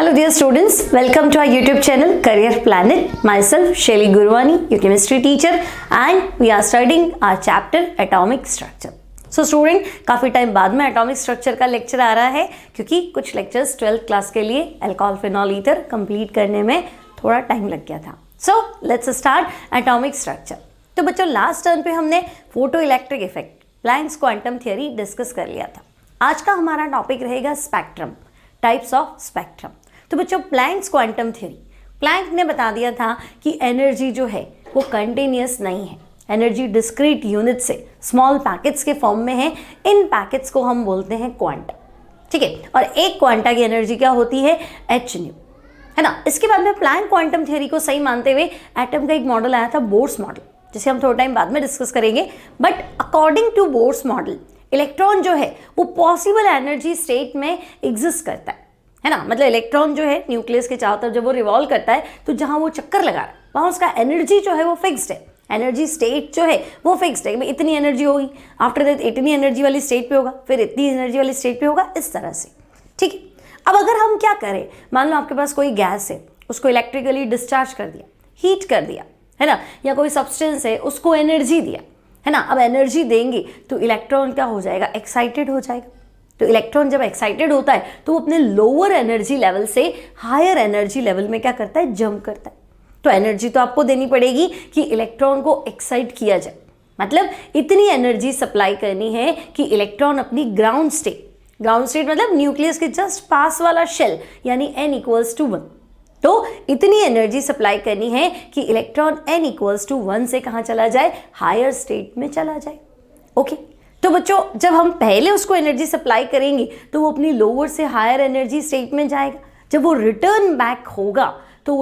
Hello dear students, welcome to our YouTube channel Career Planet. Myself Shelly Gurwani, your chemistry teacher, and we are studying our chapter Atomic Structure. So student, काफ़ी time बाद में atomic structure का lecture आ रहा है क्योंकि कुछ lectures 12th class के लिए अल्कोहल फिनॉल ईथर कंप्लीट करने में थोड़ा टाइम लग गया था. So let's start atomic structure. तो बच्चों लास्ट टर्न पे हमने photoelectric effect, Planck's quantum theory discuss कर लिया था. आज का हमारा टॉपिक रहेगा स्पेक्ट्रम, टाइप्स ऑफ स्पेक्ट्रम. तो बच्चों प्लैंक्स क्वांटम थ्योरी, प्लैंक ने बता दिया था कि एनर्जी जो है वो कंटिन्यूअस नहीं है, एनर्जी डिस्क्रीट यूनिट से स्मॉल पैकेट्स के फॉर्म में है. इन पैकेट्स को हम बोलते हैं क्वांटा, ठीक है. और एक क्वांटा की एनर्जी क्या होती है, एच न्यू, है ना. इसके बाद में प्लैंक क्वांटम थ्योरी को सही मानते हुए एटम का एक मॉडल आया था, बोर्स मॉडल, जिसे हम थोड़ा टाइम बाद में डिस्कस करेंगे. But according to Bohr's model electron जो है वो पॉसिबल एनर्जी स्टेट में एग्जिस्ट करता है ना. मतलब इलेक्ट्रॉन जो है न्यूक्लियस के चारों तरफ जब वो रिवॉल्व करता है तो जहां वो चक्कर लगा रहा है वहां उसका एनर्जी जो है वो फिक्स्ड है, एनर्जी स्टेट जो है वो फिक्स्ड है. इतनी एनर्जी होगी, आफ्टर दैट इतनी एनर्जी वाली स्टेट पे होगा, फिर इतनी एनर्जी वाली स्टेट पे होगा, इस तरह से, ठीक है. अब अगर हम क्या करें, मान लो आपके पास कोई गैस है, उसको इलेक्ट्रिकली डिस्चार्ज कर दिया, हीट कर दिया, है ना, या कोई सब्सटेंस है उसको एनर्जी दिया, है ना. अब एनर्जी देंगे तो इलेक्ट्रॉन क्या हो जाएगा, एक्साइटेड हो जाएगा. तो इलेक्ट्रॉन जब एक्साइटेड होता है तो वो अपने लोअर एनर्जी लेवल से हायर एनर्जी लेवल में क्या करता है, जंप करता है. तो एनर्जी तो आपको देनी पड़ेगी कि इलेक्ट्रॉन को एक्साइट किया जाए. मतलब इतनी एनर्जी सप्लाई करनी है कि इलेक्ट्रॉन अपनी ग्राउंड स्टेट मतलब न्यूक्लियस के जस्ट पास वाला शेल यानी n=1, तो इतनी एनर्जी सप्लाई करनी है कि इलेक्ट्रॉन n=1 से कहाँ चला जाए, हायर स्टेट में चला जाए. ओके. तो बच्चों जब हम पहले उसको एनर्जी सप्लाई करेंगे तो वो अपनी लोअर से हायर एनर्जी स्टेट में जाएगा. जब वो रिटर्न बैक होगा तो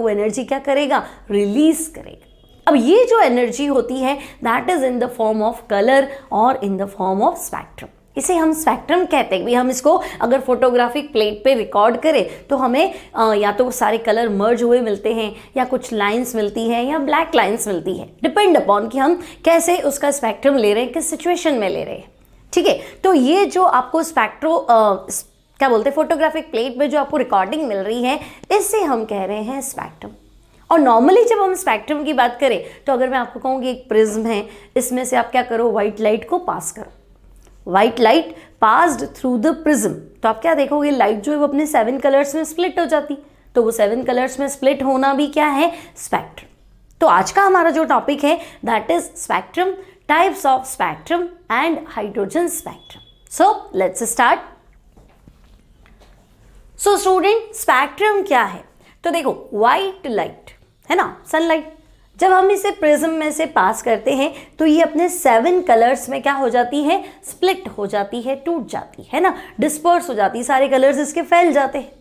वो एनर्जी क्या करेगा, रिलीज करेगा. अब ये जो एनर्जी होती है that is in the form of colour और in the form of spectrum. इसे हम स्पेक्ट्रम कहते हैं. हम इसको अगर फोटोग्राफिक प्लेट पे रिकॉर्ड करें तो हमें या तो सारे कलर मर्ज हुए मिलते हैं, या कुछ लाइंस मिलती हैं, या ब्लैक लाइंस मिलती हैं, डिपेंड अपॉन कि हम कैसे उसका स्पेक्ट्रम ले रहे हैं, किस सिचुएशन में ले रहे हैं, ठीक है. तो ये जो आपको क्या बोलते हैं, फोटोग्राफिक प्लेट में जो आपको रिकॉर्डिंग मिल रही है, इससे हम कह रहे हैं स्पेक्ट्रम. और नॉर्मली जब हम स्पेक्ट्रम की बात करें तो अगर मैं आपको कहूँ कि एक प्रिज्म है, इसमें से आप क्या करो, व्हाइट लाइट को पास करो, white light passed through the prism, तो आप क्या देखोगे, लाइट जो है वो अपने 7 कलर्स में स्प्लिट हो जाती. तो वो 7 कलर्स में स्प्लिट होना भी क्या है, स्पेक्ट्रम. तो आज का हमारा जो टॉपिक है that is spectrum, types of spectrum and hydrogen spectrum. So let's start. So student spectrum क्या है, तो देखो व्हाइट लाइट है ना, सनलाइट, जब हम इसे प्रिज्म में से पास करते हैं तो ये अपने 7 कलर्स में क्या हो जाती है, स्प्लिट हो जाती है, टूट जाती है ना, डिस्पर्स हो जाती है, सारे कलर्स इसके फैल जाते हैं,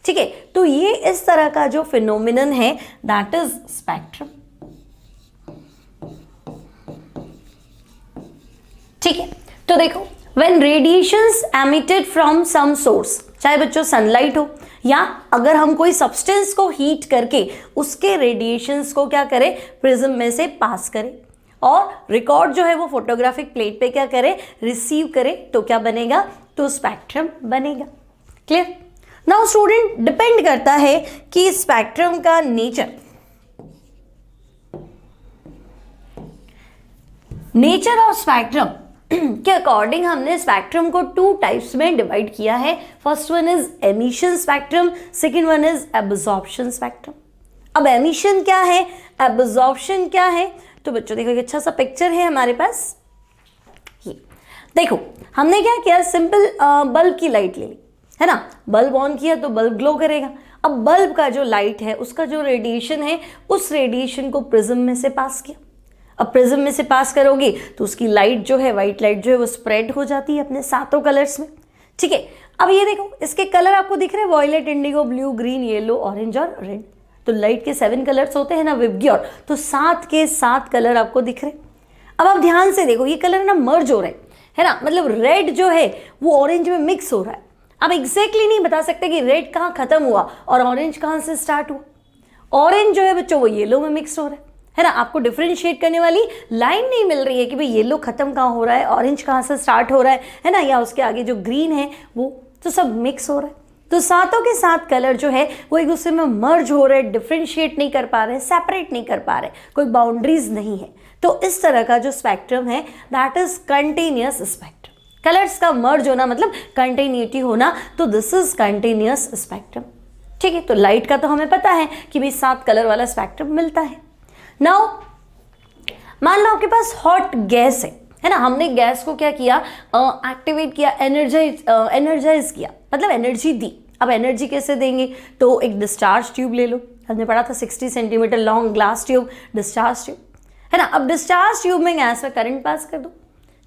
ठीक है. तो ये इस तरह का जो फिनोमिनन है दैट इज स्पेक्ट्रम, ठीक है. तो देखो when radiations emitted from some source, चाहे बच्चों सनलाइट हो या अगर हम कोई सब्सटेंस को हीट करके उसके रेडिएशंस को क्या करें, प्रिज्म में से पास करें, और रिकॉर्ड जो है वो फोटोग्राफिक प्लेट पे क्या करे, रिसीव करे, तो क्या बनेगा, तो स्पेक्ट्रम बनेगा. क्लियर. नाउ स्टूडेंट डिपेंड करता है कि स्पेक्ट्रम का नेचर ऑफ स्पेक्ट्रम के अकॉर्डिंग हमने स्पेक्ट्रम को 2 टाइप्स में डिवाइड किया है. First one is emission spectrum, second one is absorption spectrum. अब एमिशन क्या है, एब्जॉर्प्शन क्या है, तो बच्चों देखो एक अच्छा सा पिक्चर है हमारे पास. ये देखो हमने क्या किया, सिंपल बल्ब की लाइट ले ली, है ना, बल्ब ऑन किया तो बल्ब ग्लो करेगा. अब बल्ब का जो लाइट है उसका जो रेडिएशन है उस रेडिएशन को प्रिज्म में से पास किया. अब प्रिज्म में से पास करोगे तो उसकी लाइट जो है, व्हाइट लाइट जो है वो स्प्रेड हो जाती है अपने 7 कलर्स में, ठीक है. अब ये देखो इसके कलर आपको दिख रहे हैं, violet, indigo, blue, green, yellow, orange और रेड. तो लाइट के 7 कलर्स होते हैं ना, विबग्योर, तो 7 के 7 कलर आपको दिख रहे हैं. अब आप ध्यान से देखो ये कलर ना मर्ज हो रहे हैं, है ना, मतलब रेड जो है वो ऑरेंज में मिक्स हो रहा है. अब एग्जैक्टली नहीं बता सकते कि रेड कहाँ खत्म हुआ और ऑरेंज कहाँ से स्टार्ट हुआ. ऑरेंज जो है बच्चों वो येलो में मिक्स हो रहा है ना. आपको डिफरेंशिएट करने वाली लाइन नहीं मिल रही है कि भाई येलो खत्म कहाँ हो रहा है, ऑरेंज कहाँ से स्टार्ट हो रहा है ना, या उसके आगे जो ग्रीन है वो, तो सब मिक्स हो रहा है. तो सातों के सात कलर जो है वो एक दूसरे में मर्ज हो रहे, डिफ्रेंशिएट नहीं कर पा रहे, सेपरेट नहीं कर पा रहे, कोई बाउंड्रीज नहीं है। तो इस तरह का जो स्पेक्ट्रम है that is continuous spectrum. Colours का मर्ज होना मतलब कंटिन्यूटी होना, तो दिस इज कंटिन्यूअस स्पेक्ट्रम। ठीक है, तो लाइट का तो हमें पता है कि भाई 7 कलर वाला स्पेक्ट्रम मिलता है। नाउ मान लो आपके पास हॉट गैस है ना, हमने गैस को क्या किया, एक्टिवेट किया, एनर्जाइज किया, मतलब एनर्जी दी। अब एनर्जी कैसे देंगे, तो एक डिस्चार्ज ट्यूब ले लो, हमने पढ़ा था 60 centimetre long glass tube, discharge tube है ना। अब डिस्चार्ज ट्यूब में गैस में करंट पास कर दो,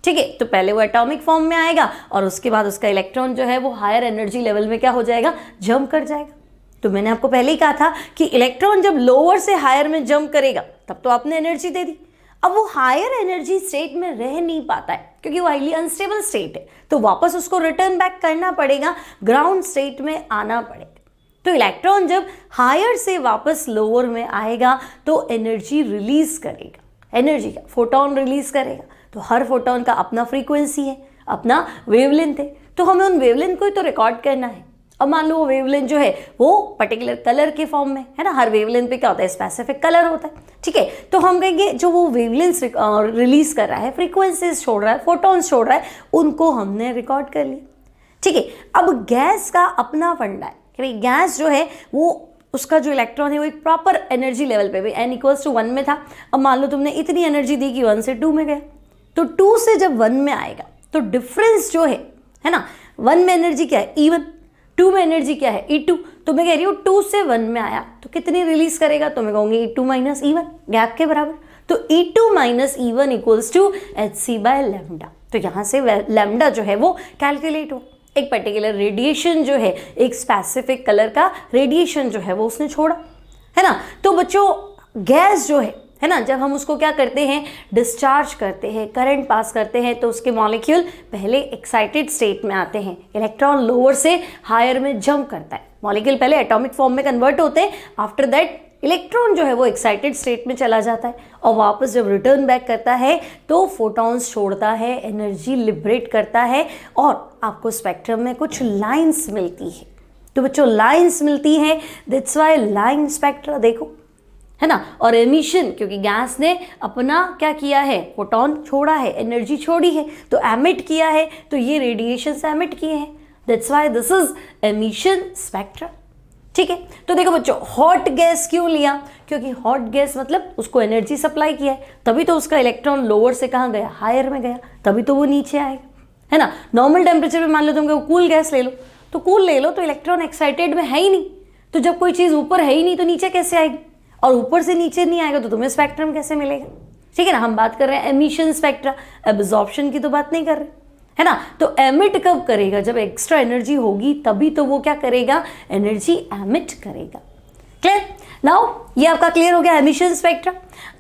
ठीक है, तो पहले वो एटॉमिक फॉर्म में आएगा और उसके बाद उसका इलेक्ट्रॉन जो है वो हायर एनर्जी लेवल में क्या हो जाएगा, जंप कर जाएगा। तो मैंने आपको पहले ही कहा था कि इलेक्ट्रॉन जब लोअर से हायर में जंप करेगा तब तो आपने एनर्जी दे दी। अब वो हायर एनर्जी स्टेट में रह नहीं पाता है क्योंकि वो हाईली अनस्टेबल स्टेट है, तो वापस उसको रिटर्न बैक करना पड़ेगा, ग्राउंड स्टेट में आना पड़ेगा। तो इलेक्ट्रॉन जब हायर से वापस लोअर में आएगा तो एनर्जी रिलीज करेगा, एनर्जी का फोटोन रिलीज करेगा। तो हर फोटोन का अपना फ्रीक्वेंसी है, अपना वेवलेंथ है, तो हमें उन वेवलेंथ को ही तो रिकॉर्ड करना है। अब मान लो वो वेवलेंथ जो है वो पर्टिकुलर कलर के फॉर्म में है ना, हर वेवलेंथ पे क्या होता है, स्पेसिफिक कलर होता है। ठीक है, तो हम कहेंगे जो वो वेवलेंथ रिलीज कर रहा है, फ्रीक्वेंसीज छोड़ रहा है, फोटॉन्स छोड़ रहा है, उनको हमने रिकॉर्ड कर लिया। ठीक है, अब गैस का अपना फंडा है कि भाई गैस जो है वो उसका जो इलेक्ट्रॉन है वो एक प्रॉपर एनर्जी लेवल पे, भाई n = 1 में था। अब मान लो तुमने इतनी एनर्जी दी कि 1 से 2 में गया, तो 2 से जब 1 में आएगा तो डिफरेंस जो है ना, 1 में एनर्जी क्या है, E1, 2 में एनर्जी क्या है, E2। तो मैं कह रही हूँ 2 से 1 में आया तो कितनी रिलीज करेगा, तो मैं कहूँगी E2 - E1, गैप के बराबर। तो E2 - E1 = hc/λ। तो यहाँ से लैम्डा जो है वो कैलकुलेट हो, एक पर्टिकुलर रेडिएशन जो है, एक स्पेसिफिक कलर का रेडिएशन जो है वो उसने छोड़ा, है ना। तो बच्चों गैस जो है ना, जब हम उसको क्या करते हैं, डिस्चार्ज करते हैं, करंट पास करते हैं, तो उसके मॉलिक्यूल पहले एक्साइटेड स्टेट में आते हैं, इलेक्ट्रॉन लोअर से हायर में जंप करता है, मॉलिक्यूल पहले एटॉमिक फॉर्म में कन्वर्ट होते हैं, आफ्टर दैट इलेक्ट्रॉन जो है वो एक्साइटेड स्टेट में चला जाता है और वापस जब रिटर्न बैक करता है तो फोटॉन्स छोड़ता है, एनर्जी लिबरेट करता है और आपको स्पेक्ट्रम में कुछ लाइंस मिलती है। तो बच्चों लाइंस मिलती हैं, दैट्स व्हाई लाइन स्पेक्ट्रा देखो, है ना। और एमिशन, क्योंकि गैस ने अपना क्या किया है, फोटॉन छोड़ा है, एनर्जी छोड़ी है, तो एमिट किया है, तो ये रेडिएशन एमिट किए हैं, that's why this is emission spectra. ठीक है, तो देखो बच्चों हॉट गैस क्यों लिया, क्योंकि हॉट गैस मतलब उसको एनर्जी सप्लाई किया है, तभी तो उसका इलेक्ट्रॉन लोअर से कहाँ गया, हायर में गया, तभी तो वो नीचे आएगा, है ना। नॉर्मल टेम्परेचर पे मान लो तुम कूल गैस ले लो, तो कूल ले लो तो इलेक्ट्रॉन एक्साइटेड में है ही नहीं, तो जब कोई चीज़ ऊपर है ही नहीं तो नीचे कैसे आएगी, और ऊपर से नीचे नहीं आएगा तो तुम्हें स्पेक्ट्रम कैसे मिलेगा। ठीक है ना, हम बात कर रहे हैं एमिशन स्पेक्ट्रा, एब्जॉर्प्शन की तो बात नहीं कर रहे, है ना। तो एमिट कब करेगा, जब एक्स्ट्रा एनर्जी होगी तभी तो वो क्या करेगा, एनर्जी एमिट करेगा। क्लियर, नाउ ये आपका क्लियर हो गया एमिशन स्पेक्ट्रा।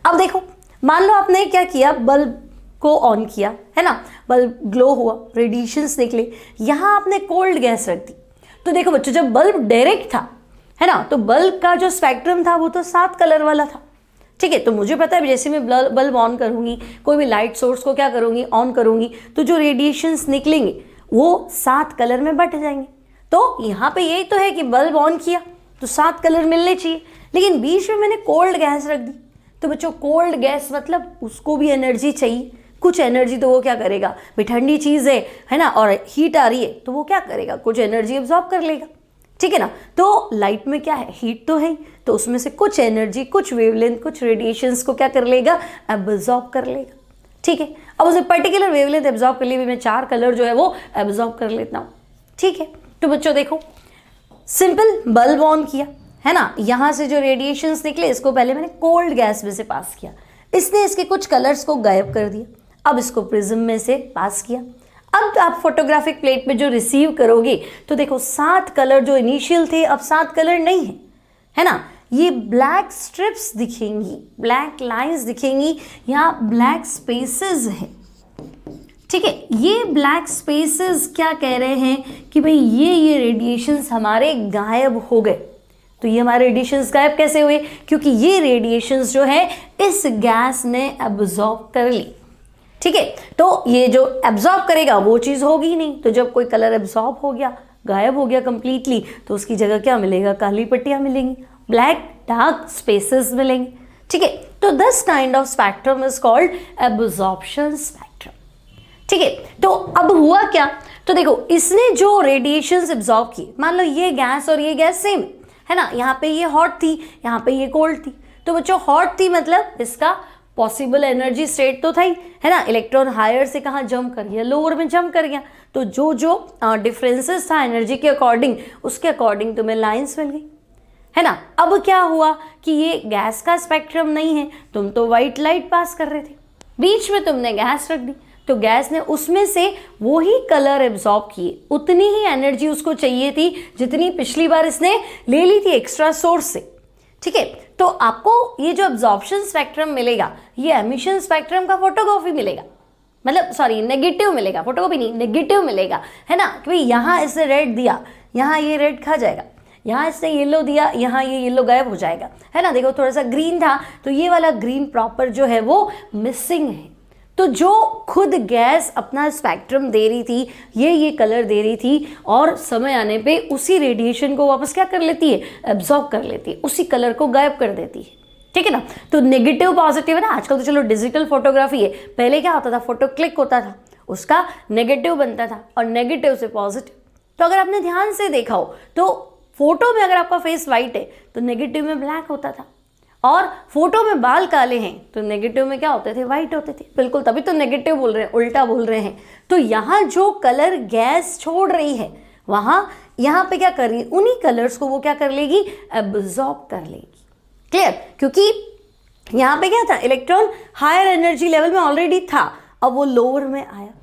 अब देखो मान लो आपने क्या किया, बल्ब को ऑन किया, है ना, बल्ब ग्लो हुआ, रेडिएशंस निकले, यहाँ आपने कोल्ड गैस रख दी। तो देखो बच्चों जब बल्ब डायरेक्ट था, है ना, तो बल्ब का जो स्पेक्ट्रम था वो तो 7 कलर वाला था। ठीक है, तो मुझे पता है जैसे मैं बल्ब ऑन करूंगी, कोई भी लाइट सोर्स को क्या करूंगी, ऑन करूंगी, तो जो रेडिएशंस निकलेंगे वो 7 कलर में बट जाएंगे। तो यहाँ पे यही तो है कि बल्ब ऑन किया तो 7 कलर मिलने चाहिए, लेकिन बीच में मैंने कोल्ड गैस रख दी। तो बच्चों कोल्ड गैस मतलब उसको भी एनर्जी चाहिए, कुछ एनर्जी, तो वो क्या करेगा, भाई ठंडी चीज़ है ना, और हीट आ रही है तो वो क्या करेगा, कुछ एनर्जी एब्जॉर्ब कर लेगा। ठीक है ना, तो लाइट में क्या है, हीट तो है, तो उसमें से कुछ एनर्जी, कुछ वेवलेंथ, कुछ रेडिएशंस को क्या कर लेगा, एब्जॉर्ब कर लेगा। ठीक है, अब उसे पर्टिकुलर वेवलेंथ एब्जॉर्ब कर लिए भी मैं 4 कलर जो है वो एब्जॉर्ब कर लेता हूँ। ठीक है, तो बच्चों देखो सिंपल बल्ब ऑन किया, है ना, यहाँ से जो रेडिएशंस निकले इसको पहले मैंने कोल्ड गैस में से पास किया, इसने इसके कुछ कलर्स को गायब कर दिया, अब इसको प्रिज्म में से पास किया। अब आप फोटोग्राफिक प्लेट में जो रिसीव करोगे तो देखो 7 कलर जो इनिशियल थे अब 7 कलर नहीं है, है ना, ये ब्लैक स्ट्रिप्स दिखेंगी, ब्लैक लाइंस दिखेंगी, यहाँ ब्लैक स्पेसेस है। ठीक है, ये ब्लैक स्पेसेस क्या कह रहे हैं कि भाई ये रेडिएशंस हमारे गायब हो गए। तो ये हमारे रेडिएशंस गायब कैसे हुए, क्योंकि ये रेडिएशंस जो है इस गैस ने एब्जॉर्ब कर ली। ठीक है, तो ये जो एब्जॉर्ब करेगा वो चीज़ होगी ही नहीं, तो जब कोई कलर एब्जॉर्ब हो गया गायब हो गया कंप्लीटली, तो उसकी जगह क्या मिलेगा, काली पट्टियाँ मिलेंगी, ब्लैक डार्क स्पेसेस मिलेंगे। ठीक है, तो this kind of spectrum is called absorption spectrum. ठीक है, तो अब हुआ क्या, तो देखो इसने जो रेडिएशंस एब्जॉर्ब किए, मान लो ये गैस और ये गैस सेम है ना, यहाँ पे ये हॉट थी, यहाँ पे ये कोल्ड थी, तो बच्चों हॉट थी मतलब इसका पॉसिबल एनर्जी स्टेट तो था ही, है ना, इलेक्ट्रॉन हायर से कहाँ जंप कर गया, लोअर में जंप कर गया, तो जो जो डिफरेंसेस था एनर्जी के अकॉर्डिंग, उसके अकॉर्डिंग तुम्हें लाइंस मिल गई, है ना। अब क्या हुआ कि ये गैस का स्पेक्ट्रम नहीं है, तुम तो व्हाइट लाइट पास कर रहे थे, बीच में तुमने गैस रख दी, तो गैस ने उसमें से वो ही कलर एब्जॉर्ब किए, उतनी ही एनर्जी उसको चाहिए थी जितनी पिछली बार इसने ले ली थी एक्स्ट्रा सोर्स से। ठीक है, तो आपको ये जो एब्जॉर्प्शन स्पेक्ट्रम मिलेगा, ये एमिशन स्पेक्ट्रम का फोटोकॉपी मिलेगा, मतलब सॉरी नेगेटिव मिलेगा, फोटोकॉपी नहीं नेगेटिव मिलेगा, है ना, कि भाई यहाँ इसने रेड दिया, यहाँ ये रेड खा जाएगा, यहाँ इसने येलो दिया, यहाँ ये येलो गायब हो जाएगा, है ना। देखो थोड़ा सा ग्रीन था, तो ये वाला ग्रीन प्रॉपर जो है वो मिसिंग है। तो जो खुद गैस अपना स्पेक्ट्रम दे रही थी, ये कलर दे रही थी, और समय आने पे उसी रेडिएशन को वापस क्या कर लेती है, एब्जॉर्ब कर लेती है, उसी कलर को गायब कर देती है। ठीक है ना, तो नेगेटिव पॉजिटिव है ना, आजकल तो चलो डिजिटल फोटोग्राफी है, पहले क्या होता था, फोटो क्लिक होता था, उसका नेगेटिव बनता था और नेगेटिव से पॉजिटिव। तो अगर आपने ध्यान से देखा हो तो फोटो में अगर आपका फेस वाइट है तो नेगेटिव में ब्लैक होता था, और फोटो में बाल काले हैं तो नेगेटिव में क्या होते थे, वाइट होते थे। बिल्कुल, तभी तो नेगेटिव बोल रहे हैं, उल्टा बोल रहे हैं। तो यहाँ जो कलर गैस छोड़ रही है, वहाँ यहाँ पे क्या कर रही है, उन्हीं कलर्स को वो क्या कर लेगी, एब्जॉर्ब कर लेगी। क्लियर, क्योंकि यहाँ पे क्या था, इलेक्ट्रॉन हायर एनर्जी लेवल में ऑलरेडी था, अब वो लोअर में आया,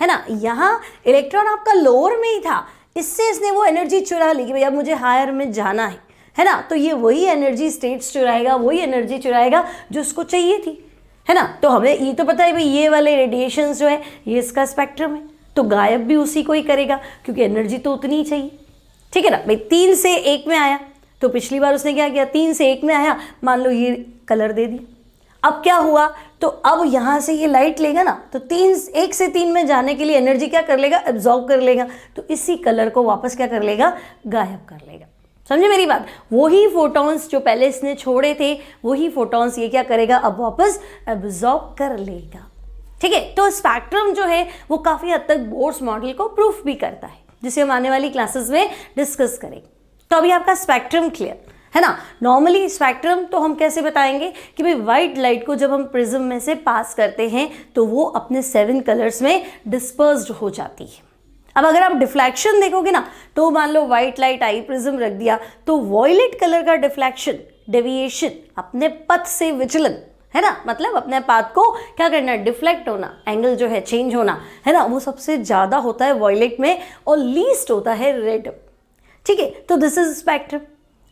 है ना। यहाँ इलेक्ट्रॉन आपका लोअर में ही था, इससे इसने वो एनर्जी चुरा ली कि भाई अब मुझे हायर में जाना है ना। तो ये वही एनर्जी स्टेट्स चुराएगा, वही एनर्जी चुराएगा जो उसको चाहिए थी, है ना। तो हमें ये तो पता है भाई ये वाले रेडिएशंस जो है ये इसका स्पेक्ट्रम है, तो गायब भी उसी को ही करेगा क्योंकि एनर्जी तो उतनी ही चाहिए। ठीक है ना भाई, 3 से 1 में आया, तो पिछली बार उसने क्या किया, 3 से 1 में आया, मान लो ये कलर दे दिया। अब क्या हुआ, तो अब यहाँ से ये लाइट लेगा ना, तो 1 से 3 में जाने के लिए एनर्जी क्या कर लेगा, एब्जॉर्ब कर लेगा, तो इसी कलर को वापस क्या कर लेगा, गायब कर लेगा। समझे मेरी बात, वही फोटॉन्स जो पहले इसने छोड़े थे, वही फोटॉन्स ये क्या करेगा, अब वापस एब्जॉर्ब कर लेगा। ठीक है, तो स्पेक्ट्रम जो है वो काफ़ी हद तक बोर्स मॉडल को प्रूफ भी करता है, जिसे हम आने वाली क्लासेस में डिस्कस करेंगे। तो अभी आपका स्पेक्ट्रम क्लियर है ना। नॉर्मली स्पेक्ट्रम तो हम कैसे बताएंगे कि भाई व्हाइट लाइट को जब हम प्रिज्म में से पास करते हैं तो वो अपने 7 कलर्स में डिस्पर्स्ड हो जाती है। अब अगर आप डिफ्लेक्शन देखोगे ना, तो मान लो व्हाइट लाइट आई, प्रिज्म रख दिया, तो वॉयलेट कलर का डिफ्लेक्शन, डेविएशन, अपने पथ से विचलन, है ना, मतलब अपने पाथ को क्या करना, डिफ्लेक्ट होना, एंगल जो है चेंज होना, है ना, वो सबसे ज़्यादा होता है वॉयलेट में और लीस्ट होता है रेड। ठीक है, तो दिस इज स्पेक्ट्रम।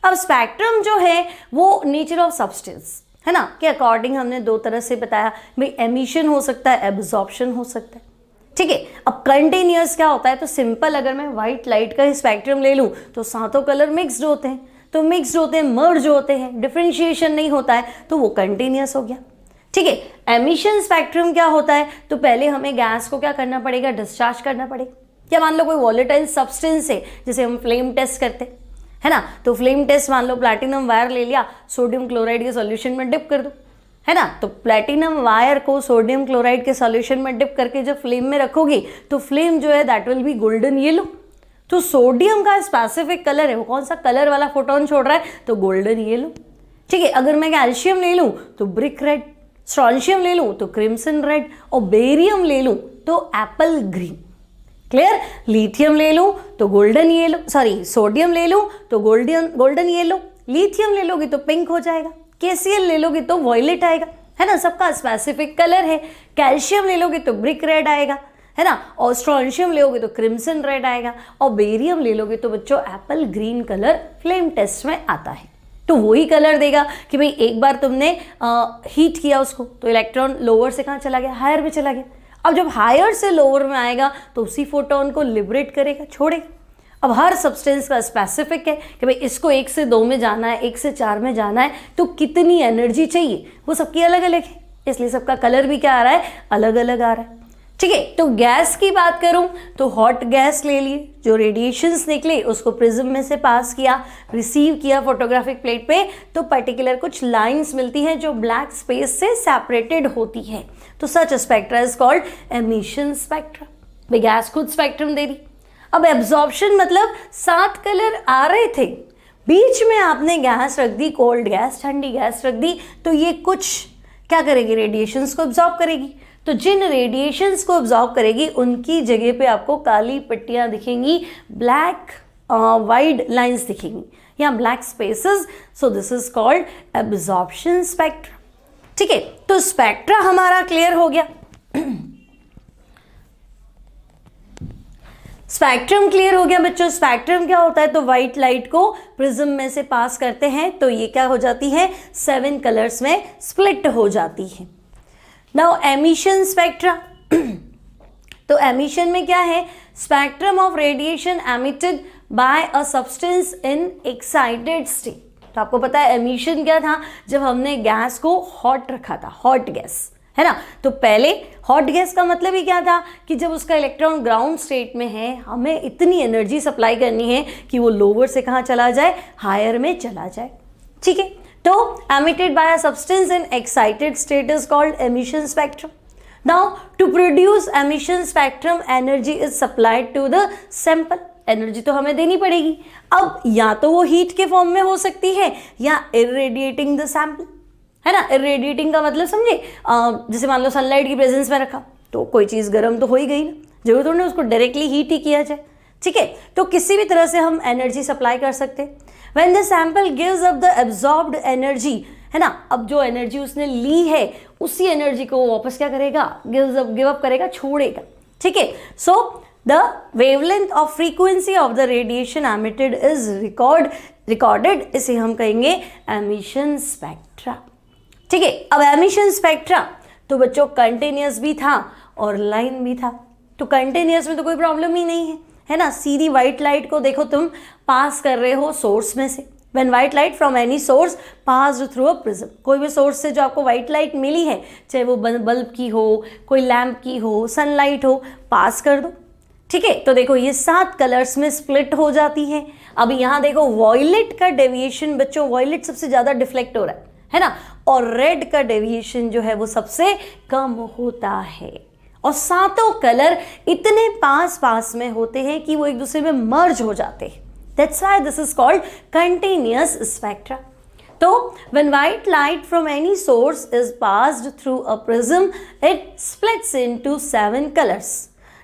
अब स्पेक्ट्रम जो है वो नेचर ऑफ सब्सटेंस है ना के अकॉर्डिंग हमने 2 तरह से बताया, भाई एमिशन हो सकता है, एब्जॉर्प्शन हो सकता है। ठीक है, अब कंटिन्यूअस क्या होता है, तो सिंपल अगर मैं व्हाइट लाइट का स्पेक्ट्रम ले लूँ तो सातों कलर मिक्स्ड होते हैं, तो मिक्स्ड होते हैं, मर्ज होते हैं, डिफरेंशिएशन नहीं होता है, तो वो कंटिन्यूअस हो गया। ठीक है, एमिशन स्पेक्ट्रम क्या होता है, तो पहले हमें गैस को क्या करना पड़ेगा, डिस्चार्ज करना पड़ेगा। क्या मान लो कोई वॉलेटाइल सब्सटेंस है, जैसे हम फ्लेम टेस्ट करते है ना, तो फ्लेम टेस्ट मान लो प्लैटिनम वायर ले लिया, सोडियम क्लोराइड के सॉल्यूशन में डिप कर दो, है ना, तो प्लैटिनम वायर को सोडियम क्लोराइड के सॉल्यूशन में डिप करके जब फ्लेम में रखोगी तो फ्लेम जो है that will be golden yellow. तो सोडियम का स्पेसिफिक कलर है, वो कौन सा कलर वाला फोटोन छोड़ रहा है, तो गोल्डन येलो। ठीक है, अगर मैं कैल्शियम ले लूँ तो ब्रिक रेड, स्ट्रॉन्शियम ले लूँ तो क्रिम्सन रेड, और बेरियम ले लूँ तो एप्पल ग्रीन। क्लियर, लिथियम ले लूँ तो गोल्डन येलो, सॉरी सोडियम ले लूँ तो गोल्डन येलो, लिथियम ले लोगी तो पिंक हो जाएगा, KCl ले लोगी तो वॉयलेट आएगा, है ना, सबका स्पेसिफिक कलर है। कैल्शियम ले लोगे तो ब्रिक रेड आएगा, है ना, और स्ट्रॉन्शियम लोगे तो क्रिम्सन रेड आएगा, और बेरियम ले लोगे तो बच्चों apple green colour flame test में आता है। तो वही कलर देगा कि भाई एक बार तुमने हीट किया उसको तो इलेक्ट्रॉन लोअर से कहाँ चला गया, हायर में चला गया। अब जब हायर से लोअर में आएगा तो उसी फोटोन को लिबरेट करेगा, छोड़ेगा। अब हर सब्सटेंस का स्पेसिफिक है कि भाई इसको 1 से 2 में जाना है, 1 से 4 में जाना है, तो कितनी एनर्जी चाहिए, वो सबकी अलग अलग है, इसलिए सबका कलर भी क्या आ रहा है, अलग अलग आ रहा है। ठीक है। तो गैस की बात करूं तो हॉट गैस ले लिए, जो रेडिएशंस निकले उसको प्रिज्म में से पास किया, रिसीव किया फोटोग्राफिक प्लेट पे, तो पर्टिकुलर कुछ लाइंस मिलती हैं जो ब्लैक स्पेस से सेपरेटेड होती है। तो such spectra is called emission spectra. भाई गैस खुद स्पेक्ट्रम दे रही। अब एब्जॉर्प्शन मतलब 7 कलर आ रहे थे, बीच में आपने गैस रख दी, कोल्ड गैस, ठंडी गैस रख दी, तो ये कुछ क्या करेगी, रेडिएशंस को एब्जॉर्ब करेगी। तो जिन रेडिएशंस को एब्जॉर्ब करेगी उनकी जगह पे आपको काली पट्टियां दिखेंगी, ब्लैक वाइड लाइंस दिखेंगी या black spaces. So this is called absorption spectra. ठीक है, तो स्पेक्ट्रा हमारा क्लियर हो गया। स्पेक्ट्रम क्लियर हो गया बच्चों। स्पेक्ट्रम क्या होता है, तो व्हाइट लाइट को प्रिज्म में से पास करते हैं तो ये क्या हो जाती है, 7 कलर्स में स्प्लिट हो जाती है। Now emission spectra. तो एमिशन में क्या है, spectrum of radiation emitted by a substance in excited state. तो आपको पता है एमिशन क्या था, जब हमने गैस को हॉट रखा था, हॉट गैस है ना। तो पहले हॉट गैस का मतलब ही क्या था कि जब उसका इलेक्ट्रॉन ग्राउंड स्टेट में है, हमें इतनी एनर्जी सप्लाई करनी है कि वो लोअर से कहाँ चला जाए, हायर में चला जाए। ठीक है, तो emitted by a substance in excited state is called emission spectrum. Now to produce emission spectrum energy is supplied to the sample. Energy तो हमें देनी पड़ेगी। अब या तो वो हीट के फॉर्म में हो सकती है या irradiating the sample, है ना। irradiating का मतलब समझे, जैसे मान लो सनलाइट की प्रेजेंस में रखा तो कोई चीज़ गर्म तो हो ही गई ना, जरूरत थोड़ी ना उसको डायरेक्टली हीट ही किया जाए। ठीक है, तो किसी भी तरह से हम एनर्जी सप्लाई कर सकते हैं। When the sample gives up the absorbed energy, है ना, अब जो एनर्जी उसने ली है उसी एनर्जी को वापस क्या करेगा, गिव अप करेगा, छोड़ेगा। ठीक है, so the wavelength of frequency of the radiation emitted is recorded, इसे हम कहेंगे एमिशन स्पेक्ट्रा। ठीक है, अब एमिशन स्पेक्ट्रा तो बच्चों कंटिन्यूस भी था और लाइन भी था। तो कंटिन्यूस में तो कोई प्रॉब्लम ही नहीं है ना। सीधी व्हाइट लाइट को देखो तुम पास कर रहे हो सोर्स में से। When white light from any source passed through a prism, कोई भी सोर्स से जो आपको व्हाइट लाइट मिली है, चाहे वो बल्ब की हो, कोई लैम्प की हो, सनलाइट हो, पास कर दो। ठीक है, तो देखो ये 7 कलर्स में स्प्लिट हो जाती है। अब यहाँ देखो वॉयलेट का डेविएशन बच्चों, वॉयलेट सबसे ज़्यादा डिफ्लेक्ट हो रहा है ना, और रेड का डेविएशन जो है वो सबसे कम होता है। और सातों कलर इतने पास पास में होते हैं कि वो एक दूसरे में मर्ज हो जाते हैं। That's why this is called continuous spectra. So when white light from any source is passed through a prism, it splits into 7 colors.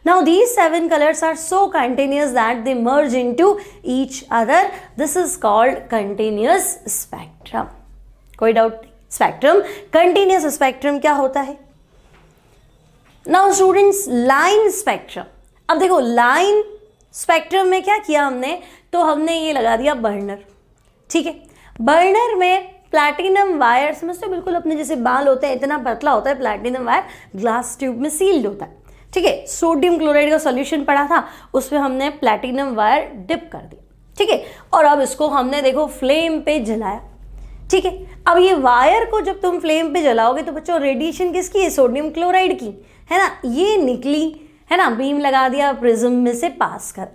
Now these 7 colors are so continuous that they merge into each other. This is called continuous spectrum. कोई doubt नहीं? Spectrum, continuous spectrum क्या होता है? Now students, line spectrum. अब देखो line spectrum में क्या किया हमने, तो हमने ये लगा दिया बर्नर। ठीक है, बर्नर में प्लैटिनम वायर, समझते हो बिल्कुल अपने जैसे बाल होते हैं, इतना पतला होता है प्लैटिनम वायर, ग्लास ट्यूब में सील्ड होता है। ठीक है, सोडियम क्लोराइड का सॉल्यूशन पड़ा था, उसमें हमने प्लैटिनम वायर डिप कर दिया। ठीक है, और अब इसको हमने देखो फ्लेम पे जलाया। ठीक है, अब ये वायर को जब तुम फ्लेम पे जलाओगे तो बच्चों रेडिएशन किसकी है, सोडियम क्लोराइड की, है ना। ये निकली, है ना, बीम लगा दिया प्रिज्म में से पास कर।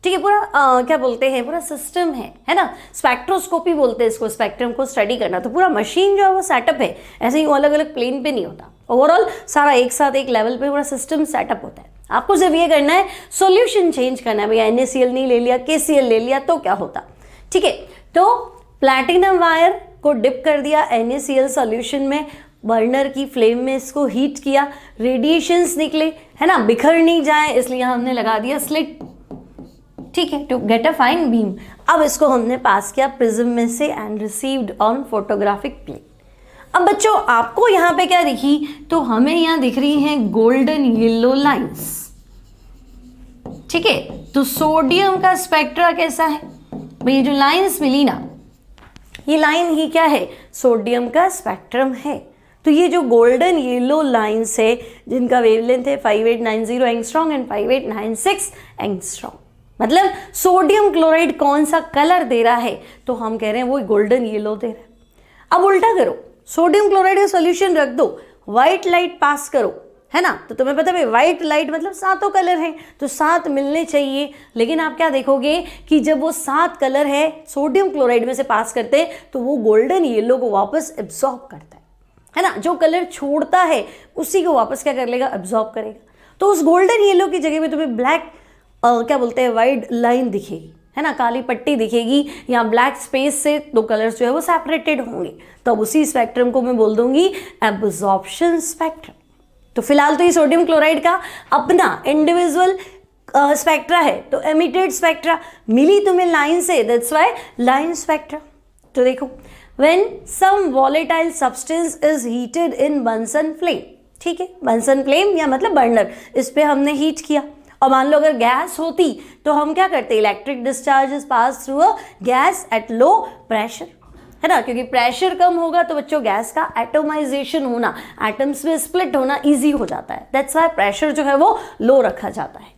ठीक है, पूरा क्या बोलते हैं, पूरा सिस्टम है ना। स्पेक्ट्रोस्कोपी बोलते हैं इसको, स्पेक्ट्रम को स्टडी करना। तो पूरा मशीन जो है वो सेटअप है, ऐसे ही अलग अलग प्लेन पे नहीं होता, ओवरऑल सारा एक साथ एक लेवल पे पूरा सिस्टम सेटअप होता है। आपको सिर्फ ये करना है, सॉल्यूशन चेंज करना है। भैया NaCl नहीं ले लिया, KCl ले लिया तो क्या होता। ठीक है, तो प्लैटिनम वायर को डिप कर दिया NaCl सॉल्यूशन में, बर्नर की फ्लेम में इसको हीट किया, रेडिएशंस निकले, है ना, बिखर नहीं जाए इसलिए हमने लगा दिया स्लिट। ठीक है, to get a fine beam. अब इसको हमने पास किया प्रिज्म में से and received on photographic plate. अब बच्चों आपको यहाँ पे क्या दिखी, तो हमें यहाँ दिख रही हैं गोल्डन येलो लाइंस। ठीक है, तो सोडियम का स्पेक्ट्रा कैसा है भाई, ये जो लाइंस मिली ना, ये लाइन ही क्या है, सोडियम का स्पेक्ट्रम है। तो ये जो गोल्डन येलो लाइंस है जिनका वेवलेंथ है 5890 एंगस्ट्रॉम एंड 5896 एंगस्ट्रॉम, मतलब सोडियम क्लोराइड कौन सा कलर दे रहा है, तो हम कह रहे हैं वो गोल्डन येलो दे रहा है। अब उल्टा करो, सोडियम क्लोराइड का सॉल्यूशन रख दो, व्हाइट लाइट पास करो, है ना। तो तुम्हें पता है व्हाइट लाइट मतलब सातों कलर हैं, तो 7 मिलने चाहिए। लेकिन आप क्या देखोगे कि जब वो 7 कलर है सोडियम क्लोराइड में से पास करते हैं तो वो गोल्डन येलो को वापस एब्जॉर्ब करता है ना। जो कलर छोड़ता है उसी को वापस क्या कर लेगा, एब्जॉर्ब करेगा। तो उस गोल्डन येलो की जगह में तुम्हें ब्लैक क्या बोलते हैं, वाइट लाइन दिखेगी, है ना, काली पट्टी दिखेगी, या ब्लैक स्पेस से 2 कलर्स जो है वो सेपरेटेड होंगे। तो उसी स्पेक्ट्रम को मैं बोल दूंगी एब्जॉर्प्शन स्पेक्ट्रम। तो फिलहाल तो ये सोडियम क्लोराइड का अपना इंडिविजुअल स्पेक्ट्रा है, तो एमिटेड स्पेक्ट्रा मिली तुम्हें लाइन से, दैट्स व्हाई लाइन स्पेक्ट्रा। तो देखो, when some volatile substance is heated in Bunsen flame, ठीक है, बंसन फ्लेम या मतलब बर्नर, इस पे हमने हीट किया। और मान लो अगर गैस होती तो हम क्या करते, electric discharges pass through a gas at low pressure, है ना, क्योंकि प्रेशर कम होगा तो बच्चों गैस का एटोमाइजेशन होना, एटम्स में स्प्लिट होना इजी हो जाता है। दैट्स व्हाई प्रेशर जो है वो लो रखा जाता है,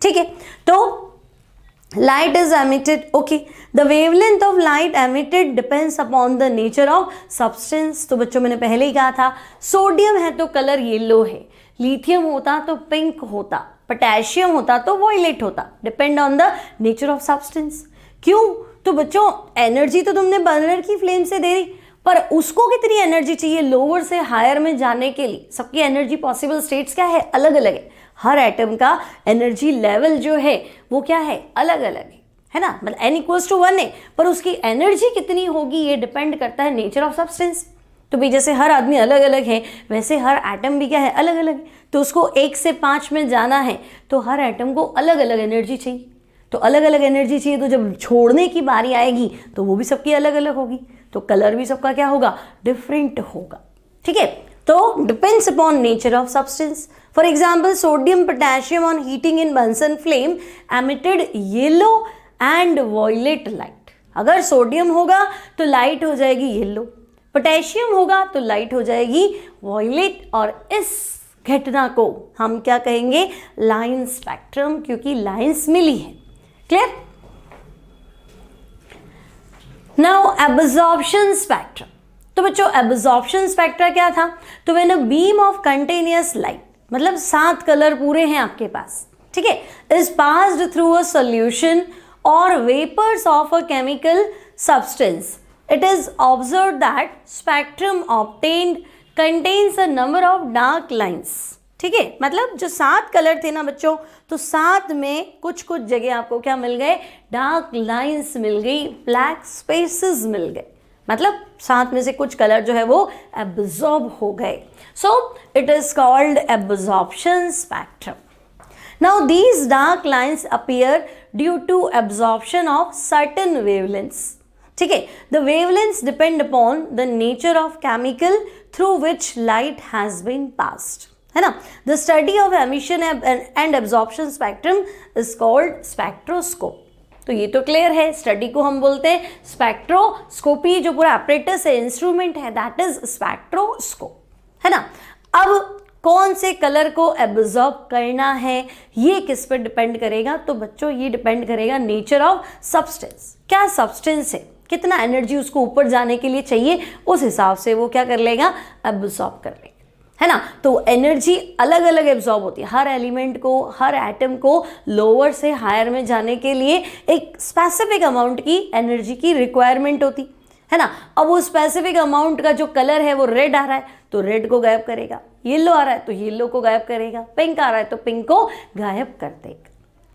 ठीक है। तो light is emitted, okay, the wavelength of light emitted depends upon the nature of substance। तो बच्चों मैंने पहले ही कहा था सोडियम है तो कलर येलो है, लिथियम होता तो पिंक होता, पोटेशियम होता तो वॉयलेट होता, depend on the nature of substance. क्यों, तो बच्चों एनर्जी तो तुमने बर्नर की फ्लेम से दे दी, पर उसको कितनी एनर्जी चाहिए लोअर से हायर में जाने के लिए। सबकी एनर्जी पॉसिबल स्टेट्स क्या है, अलग अलग है। हर एटम का एनर्जी लेवल जो है वो क्या है, अलग अलग है ना, मतलब n=1 है, पर उसकी एनर्जी कितनी होगी ये डिपेंड करता है नेचर ऑफ सब्सटेंस। तो भाई जैसे हर आदमी अलग अलग है, वैसे हर एटम भी क्या है, अलग अलग है। तो उसको 1 से 5 में जाना है तो हर एटम को अलग अलग एनर्जी चाहिए। तो अलग अलग एनर्जी चाहिए, तो जब छोड़ने की बारी आएगी तो वो भी सबकी अलग अलग होगी, तो कलर भी सबका क्या होगा, डिफरेंट होगा, ठीक है। तो depends upon nature of substance. For example sodium potassium on heating in Bunsen flame emitted yellow and violet light. अगर सोडियम होगा तो लाइट हो जाएगी येलो, पोटेशियम होगा तो लाइट हो जाएगी वॉयलेट, और इस घटना को हम क्या कहेंगे, लाइन स्पेक्ट्रम, क्योंकि लाइंस मिली है। क्लियर। Now absorption spectrum. तो बच्चों एब्जॉर्प्शन स्पेक्ट्रा क्या था, तो when a beam of continuous light, मतलब 7 कलर पूरे हैं आपके पास, ठीक है, is passed through a solution और vapours of a chemical substance, it is observed that spectrum obtained contains a number of dark lines, ठीक है। मतलब जो 7 कलर थे ना बच्चों, तो 7 में कुछ कुछ जगह आपको क्या मिल गए, डार्क लाइंस मिल गई, ब्लैक स्पेसेस मिल गए, मतलब 7 में से कुछ कलर जो है वो एब्जॉर्ब हो गए। So it is called absorption spectrum. Now these dark lines appear due to absorption of certain wavelengths, ठीक है। The wavelengths depend upon the nature of chemical through which light has been passed, है ना। The study of emission and absorption spectrum is called spectroscope. तो ये तो clear है, study को हम बोलते हैं स्पेक्ट्रोस्कोपी, जो पूरा एपरेटस है, इंस्ट्रूमेंट है, दैट इज स्पेक्ट्रोस्कोप, है ना। अब कौन से कलर को एब्जॉर्ब करना है ये किस पर डिपेंड करेगा, तो बच्चों ये डिपेंड करेगा नेचर ऑफ सब्सटेंस, क्या सब्सटेंस है, कितना एनर्जी उसको ऊपर जाने के लिए चाहिए, उस हिसाब से वो क्या कर लेगा, एब्जॉर्ब कर लेगा, है ना। तो एनर्जी अलग अलग एब्जॉर्ब होती है, हर एलिमेंट को, हर एटम को लोअर से हायर में जाने के लिए एक स्पेसिफिक अमाउंट की एनर्जी की रिक्वायरमेंट होती है ना। अब वो स्पेसिफिक अमाउंट का जो कलर है वो रेड आ रहा है तो रेड को गायब करेगा, येलो आ रहा है तो येलो को गायब करेगा, पिंक आ रहा है तो पिंक को गायब कर देगा,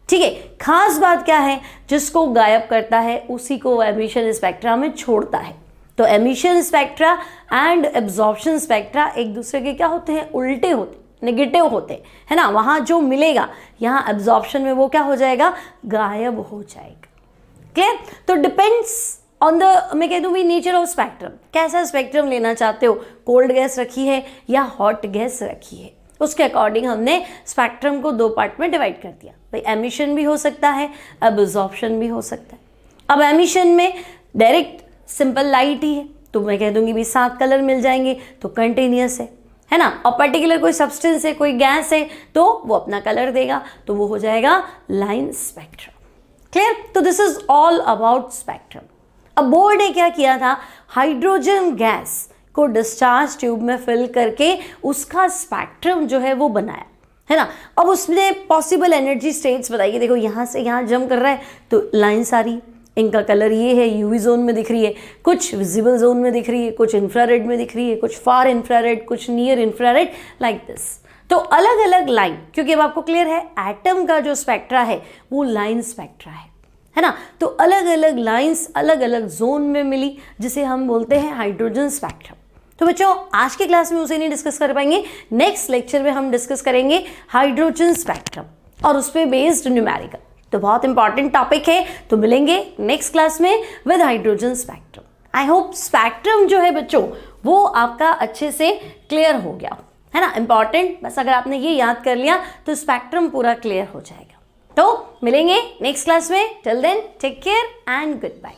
ठीक है। खास बात क्या है, जिसको गायब करता है उसी को एमिशन स्पेक्ट्रा में छोड़ता है। तो emission spectra and absorption spectra एक दूसरे के क्या होते हैं, उल्टे होते, नेगेटिव होते, है ना। वहाँ जो मिलेगा यहाँ एब्जॉर्प्शन में वो क्या हो जाएगा, गायब हो जाएगा। क्लियर। तो डिपेंड्स ऑन द, मैं कह दूँ भी नेचर ऑफ स्पेक्ट्रम, कैसा स्पेक्ट्रम लेना चाहते हो, कोल्ड गैस रखी है या हॉट गैस रखी है, उसके अकॉर्डिंग हमने स्पेक्ट्रम को 2 पार्ट में डिवाइड कर दिया। भाई एमिशन भी हो सकता है, एब्जॉर्प्शन भी हो सकता है। अब एमिशन में डायरेक्ट सिंपल लाइट ही है, तो मैं कह दूंगी भी 7 कलर मिल जाएंगे तो कंटिन्यूअस है ना। और पर्टिकुलर कोई सब्सटेंस है, कोई गैस है, तो वो अपना कलर देगा, तो वो हो जाएगा लाइन स्पेक्ट्रम। क्लियर। तो this is all about spectrum. अब बोर्ड ने क्या किया था, हाइड्रोजन गैस को डिस्चार्ज ट्यूब में फिल करके उसका स्पेक्ट्रम जो है वो बनाया, है ना। अब उसने पॉसिबल एनर्जी स्टेट्स बताइए। देखो यहाँ से यहाँ जंप कर रहा है तो लाइन्स आ रही, इनका कलर ये है, यूवी जोन में दिख रही है, कुछ विजिबल जोन में दिख रही है, कुछ इंफ्रारेड में दिख रही है, कुछ फार इंफ्रारेड, कुछ नियर इंफ्रारेड, लाइक दिस। तो अलग अलग लाइन, क्योंकि अब आपको क्लियर है एटम का जो स्पेक्ट्रा है वो लाइन स्पेक्ट्रा है ना। तो अलग अलग लाइंस अलग अलग जोन में मिली, जिसे हम बोलते हैं हाइड्रोजन स्पेक्ट्रम। तो बच्चों आज की क्लास में उसे नहीं डिस्कस कर पाएंगे, नेक्स्ट लेक्चर में हम डिस्कस करेंगे हाइड्रोजन स्पेक्ट्रम और उस पर बेस्ड न्यूमेरिकल। तो बहुत इंपॉर्टेंट टॉपिक है, तो मिलेंगे नेक्स्ट क्लास में with hydrogen spectrum. I hope spectrum जो है बच्चों वो आपका अच्छे से क्लियर हो गया, है ना। इंपॉर्टेंट, बस अगर आपने ये याद कर लिया तो स्पेक्ट्रम पूरा क्लियर हो जाएगा। तो मिलेंगे नेक्स्ट क्लास में, till then take care and good bye.